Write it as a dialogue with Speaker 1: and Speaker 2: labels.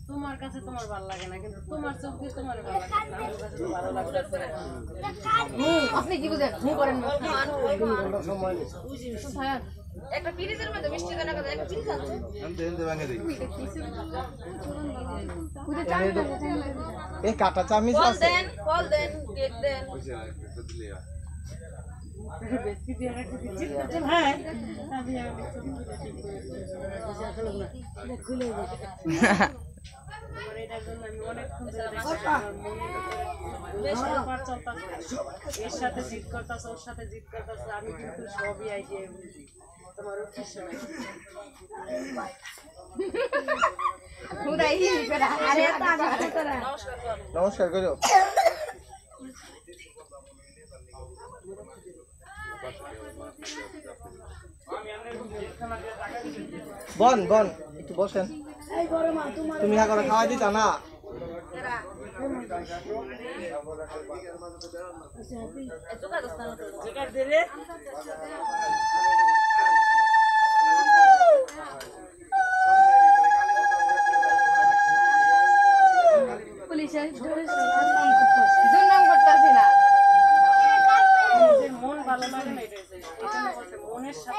Speaker 1: তোমার কাছে তোমার ভালো লাগে না কিন্তু তোমার চোখ দিয়ে তোমার ভালো লাগে আপনি কি বুঝেন করেন একটা পিরিজের মধ্যে মিষ্টি দানা কথা একটা পিরিজ আছে
Speaker 2: এই কাটা চামচ আছে
Speaker 1: কল দেন কেক দেন হ্যাঁ এর সাথে জিত করতেছ ওর সাথে জিত করতেছ আমি কিন্তু সবই আইডিয়া বুঝি তোমার
Speaker 2: নমস্কার করো বন বন একটু বসেন তুমি হা করে খাওয়াই দিতা না
Speaker 1: মন ভালো লাগে না মনের সাথে